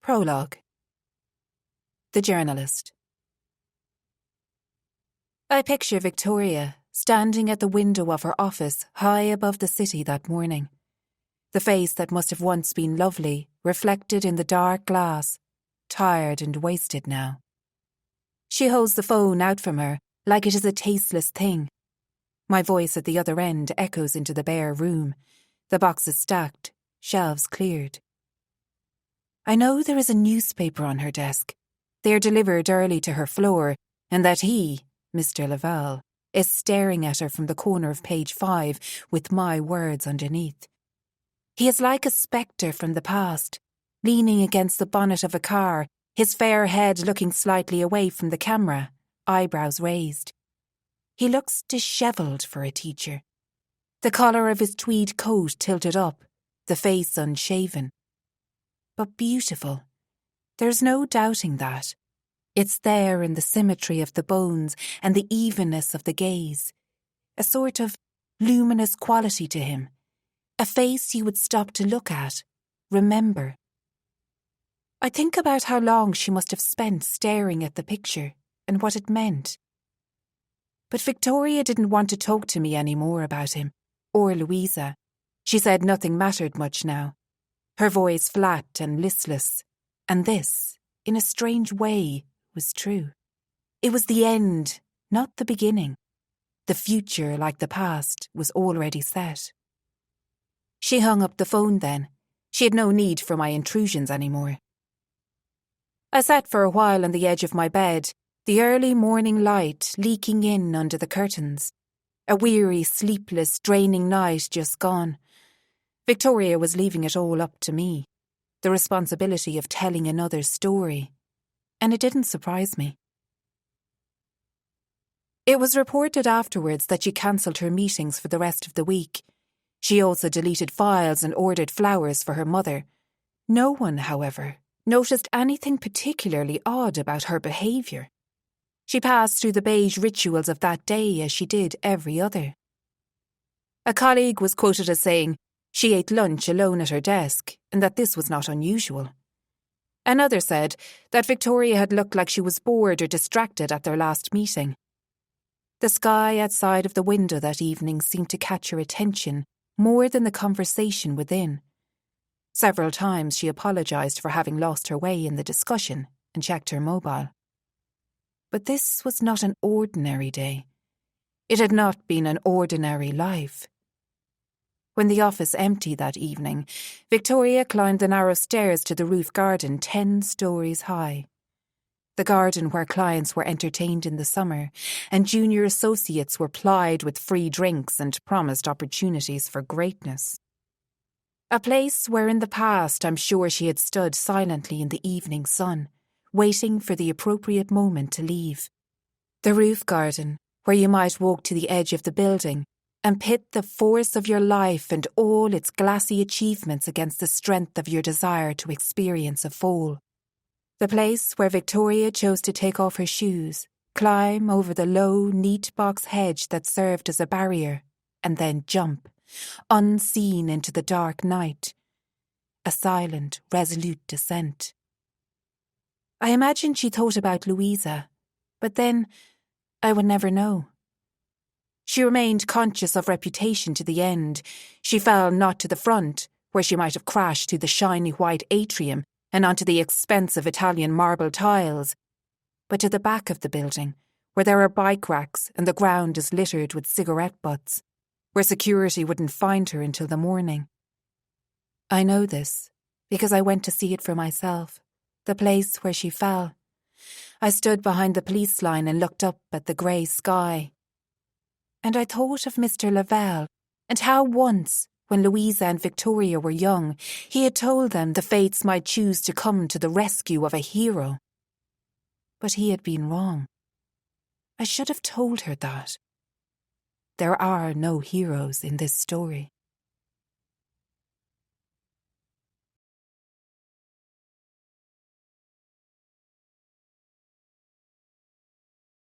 Prologue. The Journalist. I picture Victoria standing at the window of her office high above the city that morning. The face that must have once been lovely, reflected in the dark glass, tired and wasted now. She holds the phone out from her like it is a tasteless thing. My voice at the other end echoes into the bare room, the boxes stacked, shelves cleared. I know there is a newspaper on her desk. They are delivered early to her floor, and that he, Mr. Laval, is staring at her from the corner of page 5 with my words underneath. He is like a spectre from the past, leaning against the bonnet of a car, his fair head looking slightly away from the camera, eyebrows raised. He looks dishevelled for a teacher. The collar of his tweed coat tilted up, the face unshaven. But beautiful. There's no doubting that. It's there in the symmetry of the bones and the evenness of the gaze. A sort of luminous quality to him. A face you would stop to look at, remember. I think about how long she must have spent staring at the picture and what it meant. But Victoria didn't want to talk to me any more about him, or Louisa. She said nothing mattered much now. Her voice flat and listless. And this, in a strange way, was true. It was the end, not the beginning. The future, like the past, was already set. She hung up the phone then. She had no need for my intrusions anymore. I sat for a while on the edge of my bed, the early morning light leaking in under the curtains. A weary, sleepless, draining night just gone. Victoria was leaving it all up to me, the responsibility of telling another story, and it didn't surprise me. It was reported afterwards that she cancelled her meetings for the rest of the week. She also deleted files and ordered flowers for her mother. No one, however, noticed anything particularly odd about her behaviour. She passed through the beige rituals of that day as she did every other. A colleague was quoted as saying she ate lunch alone at her desk and that this was not unusual. Another said that Victoria had looked like she was bored or distracted at their last meeting. The sky outside of the window that evening seemed to catch her attention more than the conversation within. Several times she apologised for having lost her way in the discussion and checked her mobile. But this was not an ordinary day. It had not been an ordinary life. When the office emptied that evening, Victoria climbed the narrow stairs to the roof garden 10 stories high. The garden where clients were entertained in the summer and junior associates were plied with free drinks and promised opportunities for greatness. A place where in the past I'm sure she had stood silently in the evening sun, waiting for the appropriate moment to leave. The roof garden, where you might walk to the edge of the building and pit the force of your life and all its glassy achievements against the strength of your desire to experience a fall. The place where Victoria chose to take off her shoes, climb over the low, neat box hedge that served as a barrier, and then jump, unseen into the dark night. A silent, resolute descent. I imagined she thought about Louisa, but then I would never know. She remained conscious of reputation to the end. She fell not to the front, where she might have crashed through the shiny white atrium and onto the expensive Italian marble tiles, but to the back of the building, where there are bike racks and the ground is littered with cigarette butts, where security wouldn't find her until the morning. I know this, because I went to see it for myself, the place where she fell. I stood behind the police line and looked up at the grey sky. And I thought of Mr. Laval, and how once, when Louisa and Victoria were young, he had told them the fates might choose to come to the rescue of a hero. But he had been wrong. I should have told her that. There are no heroes in this story.